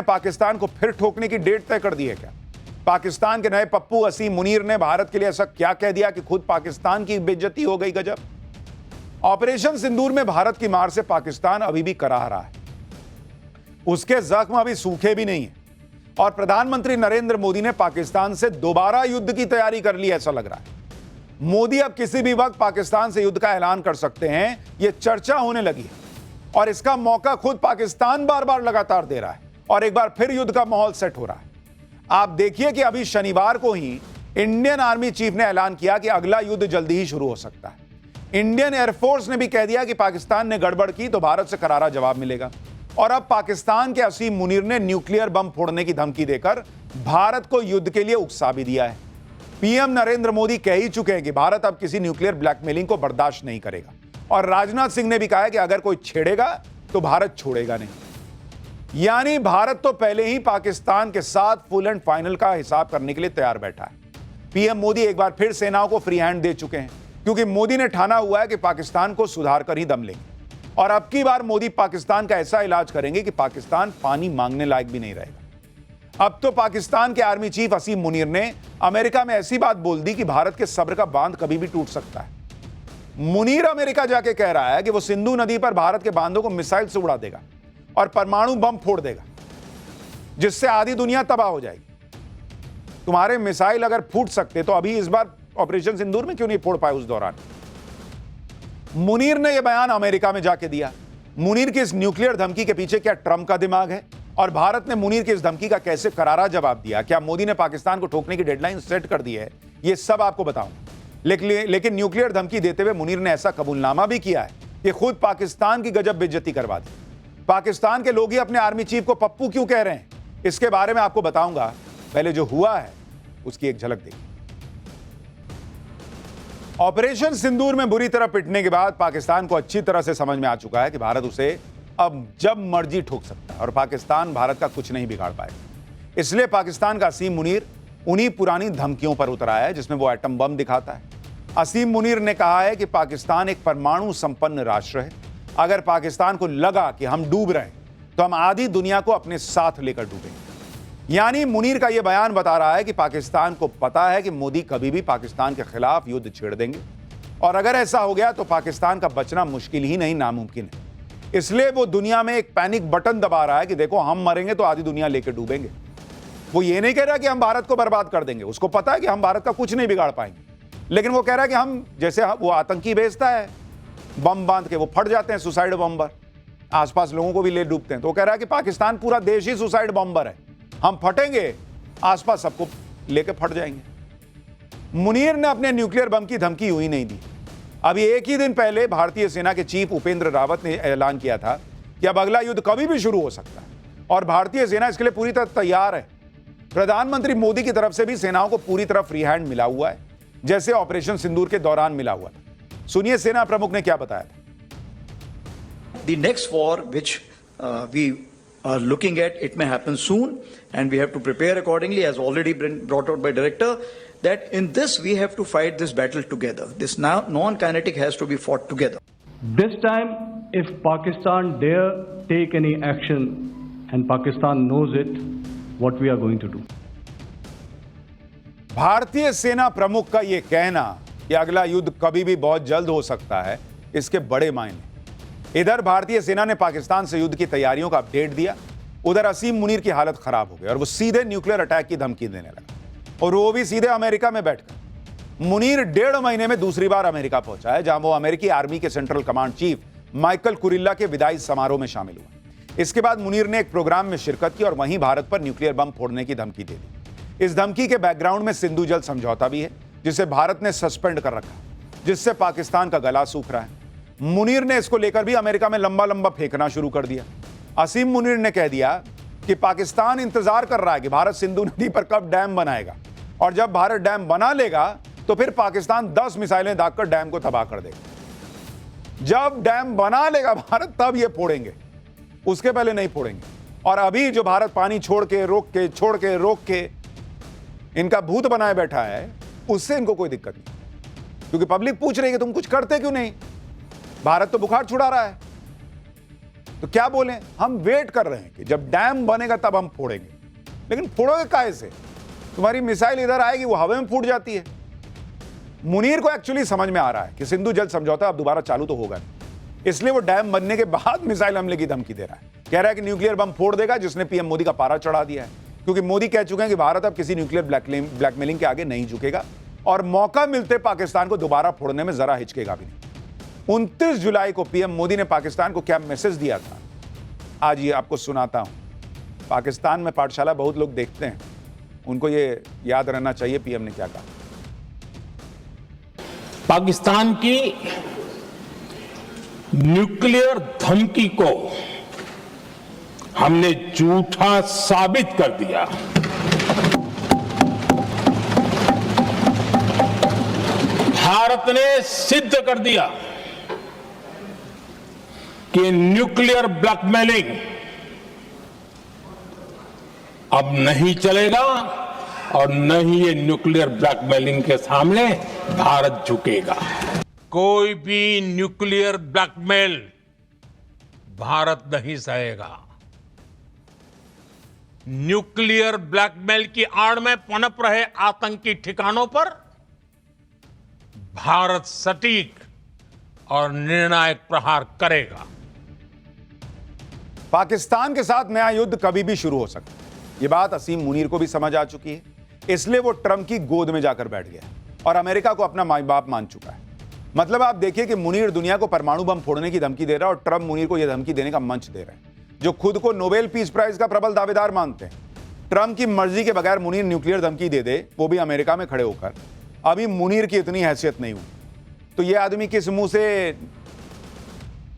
पाकिस्तान को फिर ठोकने की डेट तय कर दी है क्या? पाकिस्तान के नए पप्पू असीम मुनीर ने भारत के लिए ऐसा क्या कह दिया कि खुद पाकिस्तान की बेइज्जती हो गई? गजब। ऑपरेशन सिंदूर में भारत की मार से पाकिस्तान अभी भी कराह रहा है, उसके जख्म अभी सूखे भी नहीं है और प्रधानमंत्री नरेंद्र मोदी ने पाकिस्तान से दोबारा युद्ध की तैयारी कर ली, ऐसा लग रहा है। मोदी अब किसी भी वक्त पाकिस्तान से युद्ध का ऐलान कर सकते हैं, यह चर्चा होने लगी है और इसका मौका खुद पाकिस्तान बार बार लगातार दे रहा है और एक बार फिर युद्ध का माहौल सेट हो रहा है। आप देखिए कि अभी शनिवार को ही इंडियन आर्मी चीफ ने ऐलान किया कि अगला युद्ध जल्दी ही शुरू हो सकता है। इंडियन एयरफोर्स ने भी कह दिया कि पाकिस्तान ने गड़बड़ की तो भारत से करारा जवाब मिलेगा और अब पाकिस्तान के असीम मुनीर ने न्यूक्लियर बम फोड़ने की धमकी देकर भारत को युद्ध के लिए उकसा भी दिया है। पीएम नरेंद्र मोदी कह ही चुके हैं कि भारत अब किसी न्यूक्लियर ब्लैकमेलिंग को बर्दाश्त नहीं करेगा और राजनाथ सिंह ने भी कहा है कि अगर कोई छेड़ेगा तो भारत छोड़ेगा नहीं। यानी भारत तो पहले ही पाकिस्तान के साथ फुल एंड फाइनल का हिसाब करने के लिए तैयार बैठा है। पीएम मोदी एक बार फिर सेनाओं को फ्री हैंड दे चुके हैं क्योंकि मोदी ने ठाना हुआ है कि पाकिस्तान को सुधार कर ही दम लेंगे और अब की बार मोदी पाकिस्तान का ऐसा इलाज करेंगे कि पाकिस्तान पानी मांगने लायक भी नहीं रहेगा। अब तो पाकिस्तान के आर्मी चीफ असीम मुनीर ने अमेरिका में ऐसी बात बोल दी कि भारत के सब्र का बांध कभी भी टूट सकता है। मुनीर अमेरिका जाके कह रहा है कि वो सिंधु नदी पर भारत के बांधों को मिसाइल से उड़ा देगा और परमाणु बम फोड़ देगा, जिससे आधी दुनिया तबाह हो जाएगी। तुम्हारे मिसाइल अगर फूट सकते तो अभी इस बार ऑपरेशन सिंदूर में क्यों नहीं फोड़ पाए उस दौरान? मुनीर ने यह बयान अमेरिका में जाके दिया। मुनीर की इस न्यूक्लियर धमकी के पीछे क्या ट्रंप का दिमाग है और भारत ने मुनीर की इस धमकी का कैसे करारा जवाब दिया? क्या मोदी ने पाकिस्तान को ठोकने की डेडलाइन सेट कर दी है? यह सब आपको बताऊंगा। लेकिन न्यूक्लियर धमकी देते हुए मुनीर ने ऐसा कबूलनामा भी किया है कि खुद पाकिस्तान की गजब बेइज्जती करवा दी। पाकिस्तान के लोग ही अपने आर्मी चीफ को पप्पू क्यों कह रहे हैं, इसके बारे में आपको बताऊंगा। पहले जो हुआ है उसकी एक झलक देखिए। ऑपरेशन सिंदूर में बुरी तरह पिटने के बाद पाकिस्तान को अच्छी तरह से समझ में आ चुका है कि भारत उसे अब जब मर्जी ठोक सकता है और पाकिस्तान भारत का कुछ नहीं बिगाड़ पाएगा। इसलिए पाकिस्तान का असीम मुनीर उन्हीं पुरानी धमकियों पर उतर आया है जिसमें वो एटम बम दिखाता है। असीम मुनीर ने कहा है कि पाकिस्तान एक परमाणु संपन्न राष्ट्र है। अगर पाकिस्तान को लगा कि हम डूब रहे हैं तो हम आधी दुनिया को अपने साथ लेकर डूबेंगे। यानी मुनीर का यह बयान बता रहा है कि पाकिस्तान को पता है कि मोदी कभी भी पाकिस्तान के खिलाफ युद्ध छेड़ देंगे और अगर ऐसा हो गया तो पाकिस्तान का बचना मुश्किल ही नहीं नामुमकिन है। इसलिए वो दुनिया में एक पैनिक बटन दबा रहा है कि देखो हम मरेंगे तो आधी दुनिया लेकर डूबेंगे। वो ये नहीं कह रहा कि हम भारत को बर्बाद कर देंगे, उसको पता है कि हम भारत का कुछ नहीं बिगाड़ पाएंगे, लेकिन वो कह रहा है कि हम जैसे वो आतंकी भेजता है बम बांध के, वो फट जाते हैं सुसाइड बॉम्बर, आसपास लोगों को भी ले डूबते हैं, तो वो कह रहा है कि पाकिस्तान पूरा देश ही सुसाइड बॉम्बर है, हम फटेंगे आसपास सबको लेके फट जाएंगे। मुनीर ने अपने न्यूक्लियर बम की धमकी यूं ही नहीं दी। अभी एक ही दिन पहले भारतीय सेना के चीफ उपेंद्र रावत ने ऐलान किया था कि अब अगला युद्ध कभी भी शुरू हो सकता है और भारतीय सेना इसके लिए पूरी तरह तैयार है। प्रधानमंत्री मोदी की तरफ से भी सेनाओं को पूरी तरह फ्री हैंड मिला हुआ है, जैसे ऑपरेशन सिंदूर के दौरान मिला हुआ था। सुनिए सेना प्रमुख ने क्या बताया था। The next war which we are looking at, it may happen soon and we have to prepare accordingly, as already been brought out by director, that in this we have to fight this battle together. This now non-kinetic has to be fought together. This time if Pakistan dare take any action, and Pakistan knows it, what we are going to do. भारतीय सेना प्रमुख का यह कहना कि अगला युद्ध कभी भी बहुत जल्द हो सकता है, इसके बड़े मायने। इधर भारतीय सेना ने पाकिस्तान से युद्ध की तैयारियों का अपडेट दिया, उधर असीम मुनीर की हालत खराब हो गई और वो सीधे न्यूक्लियर अटैक की धमकी देने लगा और वो भी सीधे अमेरिका में बैठकर। मुनीर 1.5 महीने में दूसरी बार अमेरिका पहुंचा है, जहां वो अमेरिकी आर्मी के central command chief Michael Kurilla के विदाई समारोह में शामिल हुआ। इसके बाद मुनीर ने एक प्रोग्राम में शिरकत की और वहीं भारत पर न्यूक्लियर बम फोड़ने की धमकी दे दी। इस धमकी के बैकग्राउंड में सिंधु जल समझौता भी है, जिसे भारत ने सस्पेंड कर रखा, जिससे पाकिस्तान का गला सूख रहा है। मुनीर ने इसको लेकर भी अमेरिका में लंबा लंबा फेंकना शुरू कर दिया। असीम मुनीर ने कह दिया कि पाकिस्तान इंतजार कर रहा है कि भारत सिंधु नदी पर कब डैम बनाएगा और जब भारत डैम बना लेगा तो फिर पाकिस्तान 10 मिसाइलें दागकर डैम को तबाह कर देगा। जब डैम बना लेगा भारत तब ये फोड़ेंगे, उसके पहले नहीं फोड़ेंगे। और अभी जो भारत पानी छोड़ के रोक के इनका भूत बनाए बैठा है, उससे इनको कोई दिक्कत नहीं, क्योंकि पब्लिक पूछ रही है कि तुम कुछ करते क्यों नहीं, भारत तो बुखार छुड़ा रहा है। तो क्या बोलें, हम वेट कर रहे हैं कि जब डैम बनेगा तब हम फोड़ेंगे। लेकिन फोड़ोगे काहे से? तुम्हारी मिसाइल इधर आएगी, वो हवा में फूट जाती है। मुनीर को एक्चुअली समझ में आ रहा है कि सिंधु जल समझौता अब दोबारा चालू तो होगा नहीं, इसलिए वो डैम बनने के बाद मिसाइल हमले की धमकी दे रहा है। कह रहा है कि न्यूक्लियर बम फोड़ देगा, जिसने पीएम मोदी का पारा चढ़ा दिया है, क्योंकि मोदी कह चुके हैं कि भारत अब किसी न्यूक्लियर ब्लैकमेलिंग के आगे नहीं झुकेगा और मौका मिलते पाकिस्तान को दोबारा फोड़ने में जरा हिचकेगा भी नहीं। 29 जुलाई को पीएम मोदी ने पाकिस्तान को क्या मैसेज दिया था, आज ये आपको सुनाता हूं। पाकिस्तान में पाठशाला बहुत लोग देखते हैं, उनको ये याद रहना चाहिए पीएम ने क्या कहा। पाकिस्तान की न्यूक्लियर धमकी को हमने झूठा साबित कर दिया। भारत ने सिद्ध कर दिया कि न्यूक्लियर ब्लैकमेलिंग अब नहीं चलेगा और न ही ये न्यूक्लियर ब्लैकमेलिंग के सामने भारत झुकेगा। कोई भी न्यूक्लियर ब्लैकमेल भारत नहीं सहेगा। न्यूक्लियर ब्लैकमेल की आड़ में पनप रहे आतंकी ठिकानों पर भारत सटीक और निर्णायक प्रहार करेगा। पाकिस्तान के साथ नया युद्ध कभी भी शुरू हो सकता है, यह बात असीम मुनीर को भी समझ आ चुकी है, इसलिए वो ट्रंप की गोद में जाकर बैठ गया और अमेरिका को अपना माई बाप मान चुका है। मतलब आप देखिए कि मुनीर दुनिया को परमाणु बम फोड़ने की धमकी दे रहा है और ट्रंप मुनीर को यह धमकी देने का मंच दे रहे हैं, जो खुद को नोबेल पीस प्राइज का प्रबल दावेदार मानते हैं। ट्रंप की मर्जी के बगैर मुनीर न्यूक्लियर धमकी दे दे, वो भी अमेरिका में खड़े होकर, अभी मुनीर की इतनी हैसियत नहीं हुई। तो ये आदमी किस मुंह से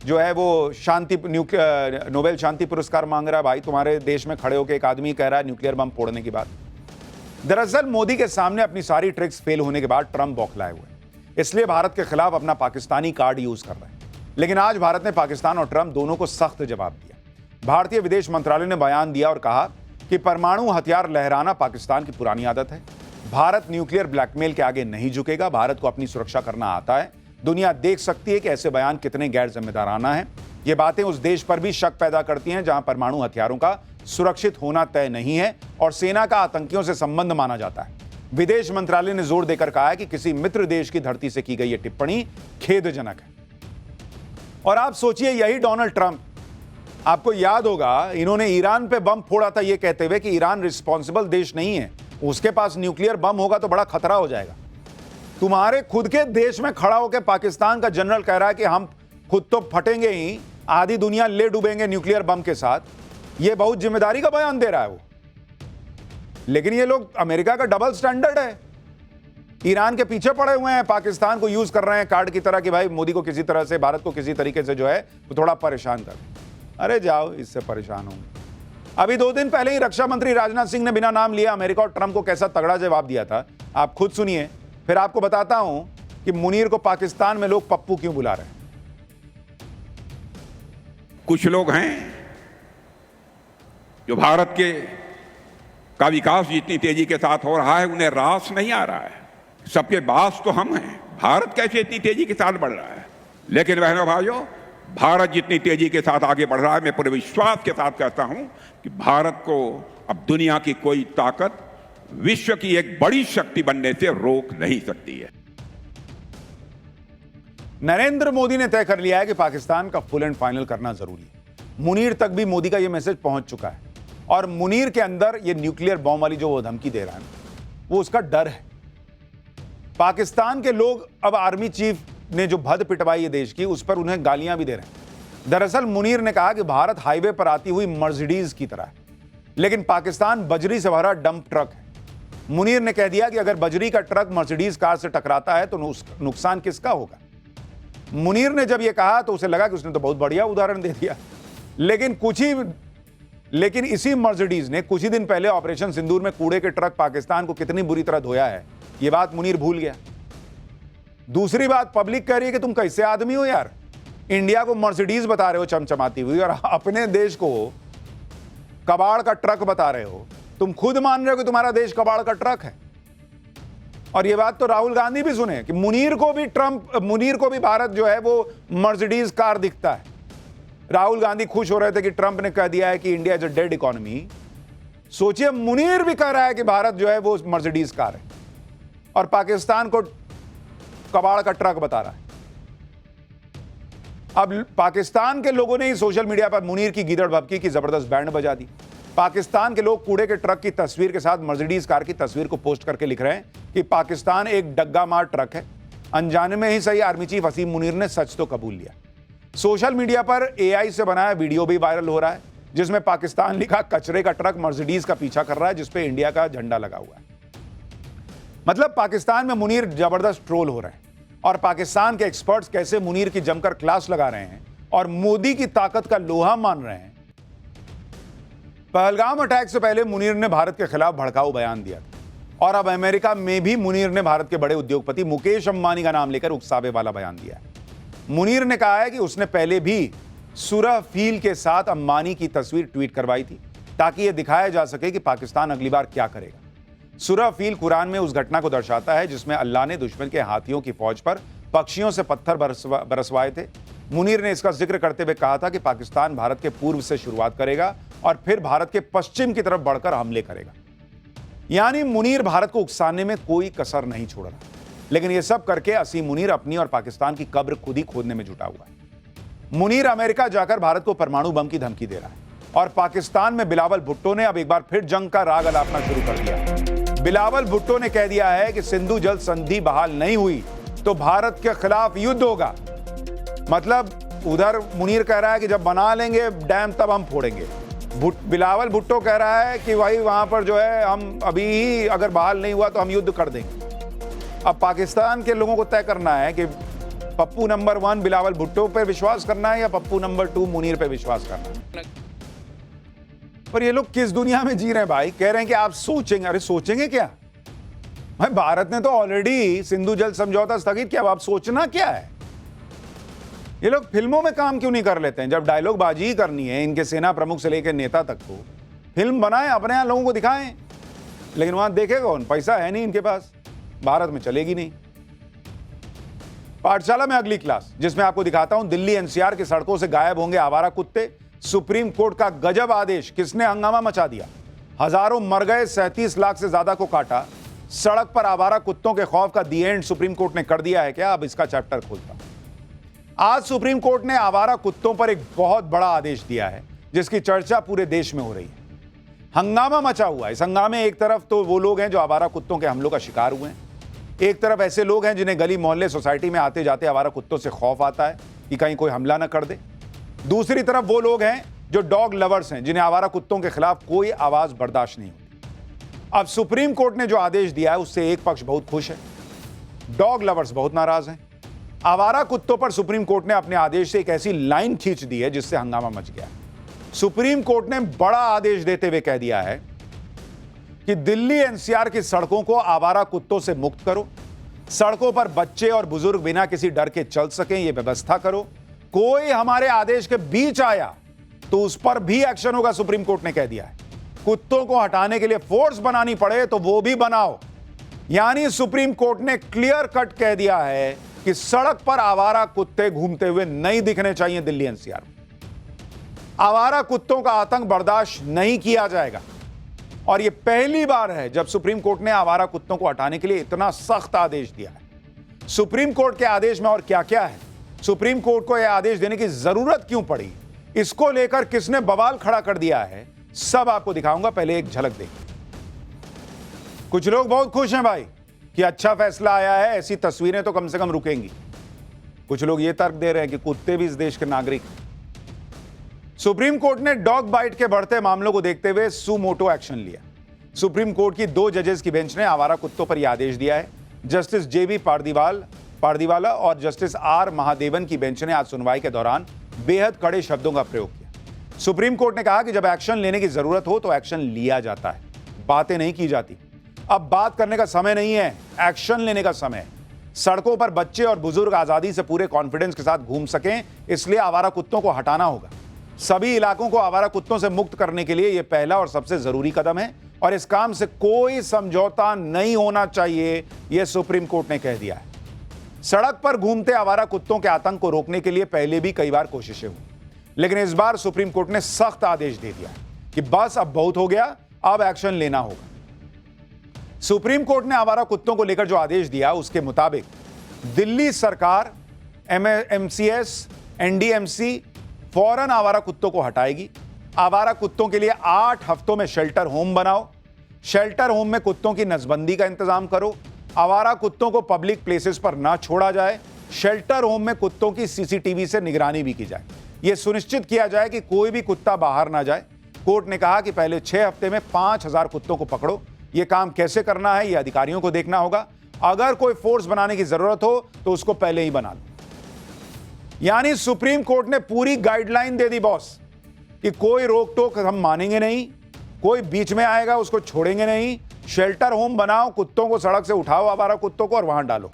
जो है वो शांति नोबेल शांति पुरस्कार मांग रहा है? भाई तुम्हारे देश में खड़े होकर एक आदमी कह रहा है न्यूक्लियर बम फोड़ने की बात। दरअसल मोदी के सामने अपनी सारी ट्रिक्स फेल होने के बाद ट्रंप बौखलाए हुए, इसलिए भारत के खिलाफ अपना पाकिस्तानी कार्ड यूज कर रहे हैं। लेकिन आज भारत ने पाकिस्तान और ट्रंप दोनों को सख्त जवाब दिया। भारतीय विदेश मंत्रालय ने बयान दिया और कहा कि परमाणु हथियार लहराना पाकिस्तान की पुरानी आदत है। भारत न्यूक्लियर ब्लैकमेल के आगे नहीं झुकेगा, भारत को अपनी सुरक्षा करना आता है। दुनिया देख सकती है कि ऐसे बयान कितने गैर जिम्मेदाराना है। ये बातें उस देश पर भी शक पैदा करती हैं जहां परमाणु हथियारों का सुरक्षित होना तय नहीं है और सेना का आतंकियों से संबंध माना जाता है। विदेश मंत्रालय ने जोर देकर कहा है कि किसी मित्र देश की धरती से की गई यह टिप्पणी खेदजनक है। और आप सोचिए, यही डोनाल्ड ट्रंप, आपको याद होगा, इन्होंने ईरान पे बम फोड़ा था ये कहते हुए कि ईरान रिस्पॉन्सिबल देश नहीं है, उसके पास न्यूक्लियर बम होगा तो बड़ा खतरा हो जाएगा। तुम्हारे खुद के देश में खड़ा होकर पाकिस्तान का जनरल कह रहा है कि हम खुद तो फटेंगे ही, आधी दुनिया ले डूबेंगे न्यूक्लियर बम के साथ। यह बहुत जिम्मेदारी का बयान दे रहा है वो। लेकिन ये लोग, अमेरिका का डबल स्टैंडर्ड है, ईरान के पीछे पड़े हुए हैं, पाकिस्तान को यूज कर रहे हैं कार्ड की तरह कि भाई मोदी को किसी तरह से, भारत को किसी तरीके से जो है वो थोड़ा परेशान कर। अरे जाओ, इससे परेशान होंगे। अभी 2 दिन पहले ही रक्षा मंत्री राजनाथ सिंह ने बिना नाम लिए अमेरिका और ट्रंप को कैसा तगड़ा जवाब दिया था, आप खुद सुनिए, फिर आपको बताता हूं कि मुनीर को पाकिस्तान में लोग पप्पू क्यों बुला रहे हैं। कुछ लोग हैं जो भारत का विकास जितनी तेजी के साथ हो रहा है उन्हें रास नहीं आ रहा है। सबके बास तो हम हैं, भारत कैसे इतनी तेजी के साथ बढ़ रहा है। लेकिन बहनों भाइयों, भारत जितनी तेजी के साथ आगे बढ़ रहा है, मैं पूरे विश्वास के साथ कहता हूं कि भारत को अब दुनिया की कोई ताकत विश्व की एक बड़ी शक्ति बनने से रोक नहीं सकती है। नरेंद्र मोदी ने तय कर लिया है कि पाकिस्तान का फुल एंड फाइनल करना जरूरी है। मुनीर तक भी मोदी का यह मैसेज पहुंच चुका है और मुनीर के अंदर यह न्यूक्लियर बॉम्ब वाली जो वो धमकी दे रहा है, वो उसका डर है। पाकिस्तान के लोग अब आर्मी चीफ ने जो भद पिटवाई है देश की, उस पर उन्हें गालियां भी दे रहे हैं। दरअसल मुनीर ने कहा कि भारत हाईवे पर आती हुई मर्सिडीज की तरह है, लेकिन पाकिस्तान बजरी से भरा डंप ट्रक है। मुनीर ने कह दिया कि अगर बजरी का ट्रक मर्सिडीज कार से टकराता है तो नुकसान किसका होगा। मुनीर ने जब यह कहा तो उसे लगा कि उसने तो बहुत बढ़िया उदाहरण दे दिया, लेकिन इसी मर्सिडीज ने कुछ ही दिन पहले ऑपरेशन सिंदूर में कूड़े के ट्रक पाकिस्तान को कितनी बुरी तरह धोया है, यह बात मुनीर भूल गया। दूसरी बात, पब्लिक कह रही है कि तुम कैसे आदमी हो यार, इंडिया को मर्सिडीज बता रहे हो चमचमाती हुई और अपने देश को कबाड़ का ट्रक बता रहे हो। तुम खुद मान रहे हो कि तुम्हारा देश कबाड़ का ट्रक है। और यह बात तो राहुल गांधी भी सुने कि मुनीर को भी भारत जो है वो मर्सिडीज कार दिखता है। राहुल गांधी खुश हो रहे थे कि ट्रंप ने कह दिया है कि India is a dead economy. सोचिए मुनीर भी कह रहा है कि भारत जो है वो मर्सिडीज कार है और पाकिस्तान को कबाड़ का ट्रक बता रहा है। अब पाकिस्तान के लोगों ने ही सोशल मीडिया पर मुनीर की गीदड़ भभकी की जबरदस्त बैंड बजा दी। पाकिस्तान के लोग कूड़े के ट्रक की तस्वीर के साथ मर्सिडीज कार की तस्वीर को पोस्ट करके लिख रहे हैं कि पाकिस्तान एक डग्गा मार ट्रक है। अनजाने में ही सही आर्मी चीफ असीम मुनीर ने सच तो कबूल लिया। सोशल मीडिया पर एआई से बनाया वीडियो भी वायरल हो रहा है जिसमें पाकिस्तान लिखा कचरे का ट्रक मर्सिडीज का पीछा कर रहा है जिसपे इंडिया का झंडा लगा हुआ है। मतलब पाकिस्तान में मुनीर जबरदस्त ट्रोल हो रहे हैं और पाकिस्तान के एक्सपर्ट्स कैसे मुनीर की जमकर क्लास लगा रहे हैं और मोदी की ताकत का लोहा मान रहे हैं। पहलगाम अटैक से पहले मुनीर ने भारत के खिलाफ भड़काऊ बयान दिया था और अब अमेरिका में भी मुनीर ने भारत के बड़े उद्योगपति मुकेश अंबानी का नाम लेकर उकसावे वाला बयान दिया है। मुनीर ने कहा है कि उसने पहले भी सुरह फील के साथ अंबानी की तस्वीर ट्वीट करवाई थी ताकि यह दिखाया जा सके कि पाकिस्तान अगली बार क्या करेगा। सुरह फील कुरान में उस घटना को दर्शाता है जिसमें अल्लाह ने दुश्मन के हाथियों की फौज पर पक्षियों से पत्थर बरसवाए थे। मुनीर ने इसका जिक्र करते हुए कहा था कि पाकिस्तान भारत के पूर्व से शुरुआत करेगा और फिर भारत के पश्चिम की तरफ बढ़कर हमले करेगा। यानी मुनीर भारत को उकसाने में कोई कसर नहीं छोड़ रहा, लेकिन यह सब करके असीम मुनीर अपनी और पाकिस्तान की कब्र खुद ही खोदने में जुटा हुआ है। मुनीर अमेरिका जाकर भारत को परमाणु बम की धमकी दे रहा है और पाकिस्तान में बिलावल भुट्टो ने अब एक बार फिर जंग का राग अलापना शुरू कर दिया। बिलावल भुट्टो ने कह दिया है कि सिंधु जल संधि बहाल नहीं हुई तो भारत के खिलाफ युद्ध होगा। मतलब उधर मुनीर कह रहा है कि जब बना लेंगे डैम तब हम फोड़ेंगे। बिलावल भुट्टो कह रहा है कि भाई वहां पर जो है हम अभी ही अगर बहाल नहीं हुआ तो हम युद्ध कर देंगे। अब पाकिस्तान के लोगों को तय करना है कि पप्पू नंबर 1 बिलावल भुट्टो पे विश्वास करना है या पप्पू नंबर 2 मुनीर पे विश्वास करना है। पर ये लोग किस दुनिया में जी रहे हैं भाई। कह रहे हैं कि आप सोचेंगे। अरे सोचेंगे क्या भाई, भारत ने तो ऑलरेडी सिंधु जल समझौता स्थगित किया। अब आप सोचना क्या है। ये लोग फिल्मों में काम क्यों नहीं कर लेते हैं। जब डायलॉग बाजी ही करनी है इनके सेना प्रमुख से लेकर नेता तक को, फिल्म बनाएं, अपने यहां लोगों को दिखाएं। लेकिन वहां देखेगा कौन, पैसा है नहीं इनके पास, भारत में चलेगी नहीं। पाठशाला में अगली क्लास जिसमें आपको दिखाता हूं दिल्ली एनसीआर की सड़कों से गायब होंगे आवारा कुत्ते। सुप्रीम कोर्ट का गजब आदेश, किसने हंगामा मचा दिया। हजारों मर गए, 37 लाख से ज्यादा को काटा। सड़क पर आवारा कुत्तों के खौफ का दी एंड सुप्रीम कोर्ट ने कर दिया है क्या। अब इसका चैप्टर खोलता। आज सुप्रीम कोर्ट ने आवारा कुत्तों पर एक बहुत बड़ा आदेश दिया है जिसकी चर्चा पूरे देश में हो रही है। हंगामा मचा हुआ है। इस हंगामे एक तरफ तो वो लोग हैं जो आवारा कुत्तों के हमलों का शिकार हुए हैं, एक तरफ ऐसे लोग हैं जिन्हें गली मोहल्ले सोसाइटी में आते जाते आवारा कुत्तों से खौफ आता है कि कहीं कोई हमला ना कर दे। दूसरी तरफ वो लोग हैं जो डॉग लवर्स हैं जिन्हें आवारा कुत्तों के खिलाफ कोई आवाज बर्दाश्त नहीं होती। अब सुप्रीम कोर्ट ने जो आदेश दिया है उससे एक पक्ष बहुत खुश है, डॉग लवर्स बहुत नाराज हैं। आवारा कुत्तों पर सुप्रीम कोर्ट ने अपने आदेश से एक ऐसी लाइन खींच दी है जिससे हंगामा मच गया। सुप्रीम कोर्ट ने बड़ा आदेश देते हुए कह दिया है कि दिल्ली एनसीआर की सड़कों को आवारा कुत्तों से मुक्त करो। सड़कों पर बच्चे और बुजुर्ग बिना किसी डर के चल सकें, यह व्यवस्था करो। कोई हमारे आदेश के बीच आया तो उस पर भी एक्शन होगा, सुप्रीम कोर्ट ने कह दिया है। कुत्तों को हटाने के लिए फोर्स बनानी पड़े तो वो भी बनाओ। यानी सुप्रीम कोर्ट ने क्लियर कट कह दिया है कि सड़क पर आवारा कुत्ते घूमते हुए नहीं दिखने चाहिए दिल्ली एनसीआर में। आवारा कुत्तों का आतंक बर्दाश्त नहीं किया जाएगा। और यह पहली बार है जब सुप्रीम कोर्ट ने आवारा कुत्तों को हटाने के लिए इतना सख्त आदेश दिया है। सुप्रीम कोर्ट के आदेश में और क्या क्या है, सुप्रीम कोर्ट को यह आदेश देने की जरूरत क्यों पड़ी, इसको लेकर किसने बवाल खड़ा कर दिया है, सब आपको दिखाऊंगा। पहले एक झलक देखिए। कुछ लोग बहुत खुश हैं भाई कि अच्छा फैसला आया है, ऐसी तस्वीरें तो कम से कम रुकेंगी। कुछ लोग ये तर्क दे रहे हैं कि कुत्ते भी इस देश के नागरिक हैं। सुप्रीम कोर्ट ने डॉग बाइट के बढ़ते मामलों को देखते हुए सुमोटो एक्शन लिया। सुप्रीम कोर्ट की 2 जजेस की बेंच ने आवारा कुत्तों पर यह आदेश दिया है। जस्टिस जेबी पारदीवाला और जस्टिस आर महादेवन की बेंच ने आज सुनवाई के दौरान बेहद कड़े शब्दों का प्रयोग किया। सुप्रीम कोर्ट ने कहा कि जब एक्शन लेने की जरूरत हो तो एक्शन लिया जाता है, बातें नहीं की जाती। अब बात करने का समय नहीं है, एक्शन लेने का समय है। सड़कों पर बच्चे और बुजुर्ग आजादी से पूरे कॉन्फिडेंस के साथ घूम सकें, इसलिए आवारा कुत्तों को हटाना होगा। सभी इलाकों को आवारा कुत्तों से मुक्त करने के लिए यह पहला और सबसे जरूरी कदम है और इस काम से कोई समझौता नहीं होना चाहिए, यह सुप्रीम कोर्ट ने कह दिया है। सड़क पर घूमते आवारा कुत्तों के आतंक को रोकने के लिए पहले भी कई बार कोशिशें हुई। लेकिन इस बार सुप्रीम कोर्ट ने सख्त आदेश दे दिया कि बस अब बहुत हो गया, अब एक्शन लेना होगा। सुप्रीम कोर्ट ने आवारा कुत्तों को लेकर जो आदेश दिया उसके मुताबिक दिल्ली सरकार, एमसीएस, एनडीएमसी फौरन आवारा कुत्तों को हटाएगी। आवारा कुत्तों के लिए 8 हफ्तों में शेल्टर होम बनाओ। शेल्टर होम में कुत्तों की नसबंदी का इंतजाम करो। आवारा कुत्तों को पब्लिक प्लेसेस पर ना छोड़ा जाए। शेल्टर होम में कुत्तों की सीसीटीवी से निगरानी भी की जाए। यह सुनिश्चित किया जाए कि कोई भी कुत्ता बाहर ना जाए। कोर्ट ने कहा कि पहले 6 हफ्ते में 5000 कुत्तों को पकड़ो। यह काम कैसे करना है, यह अधिकारियों को देखना होगा। अगर कोई फोर्स बनाने की जरूरत हो तो उसको पहले ही बना लो। यानी सुप्रीम कोर्ट ने पूरी गाइडलाइन दे दी बॉस कि कोई रोक टोक हम मानेंगे नहीं, कोई बीच में आएगा उसको छोड़ेंगे नहीं। शेल्टर होम बनाओ, कुत्तों को सड़क से उठाओ, आवारा कुत्तों को, और वहां डालो।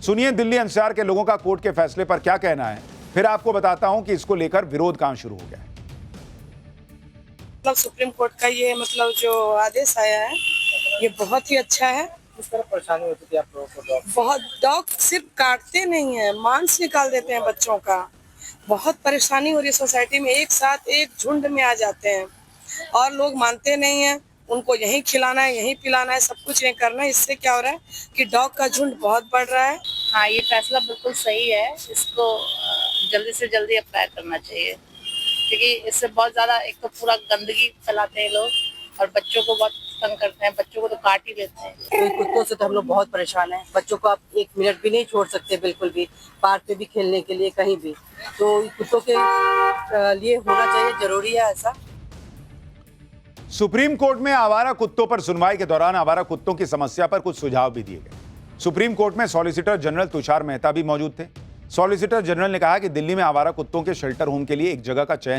सुनिए दिल्ली एनसीआर के लोगों का कोर्ट के फैसले पर क्या कहना है, फिर आपको बताता हूं कि इसको लेकर विरोध कहां शुरू हो गया है। मतलब सुप्रीम कोर्ट का ये मतलब जो आदेश आया है ये बहुत ही अच्छा है। किस तरह परेशानी होती थी आप लोगों को? बहुत डॉग सिर्फ काटते नहीं है, मांस निकाल देते हैं बच्चों का। बहुत परेशानी हो रही है सोसाइटी में, एक साथ एक झुंड में आ जाते हैं और लोग मानते नहीं हैं। उनको यहीं खिलाना है, यहीं पिलाना है, सब कुछ यहीं करना है। इससे क्या हो रहा है कि डॉग का झुंड बहुत बढ़ रहा है। हाँ, ये फैसला बिल्कुल सही है। इसको जल्दी से जल्दी अप्लाई करना चाहिए, क्योंकि इससे बहुत ज्यादा, एक तो पूरा गंदगी फैलाते हैं लोग और बच्चों को बहुत तंग करते हैं। बच्चों को तो काट ही लेते हैं। तो कुत्तों से तो हम लोग बहुत परेशान हैं। बच्चों को आप 1 मिनट भी नहीं छोड़ सकते, बिल्कुल भी, पार्क पे भी खेलने के लिए, कहीं भी। तो कुत्तों के लिए होना चाहिए, जरूरी है ऐसा। सुप्रीम कोर्ट में आवारा कुत्तों पर सुनवाई के दौरान आवारा कुत्तों की समस्या पर कुछ सुझाव भी दिए गए। सुप्रीम कोर्ट में सॉलिसिटर जनरल तुषार मेहता भी मौजूद थे। सॉलिसिटर जनरल ने कहा कि दिल्ली में आवारा कुत्तों के शेल्टर होम के लिए एक जगह का चयन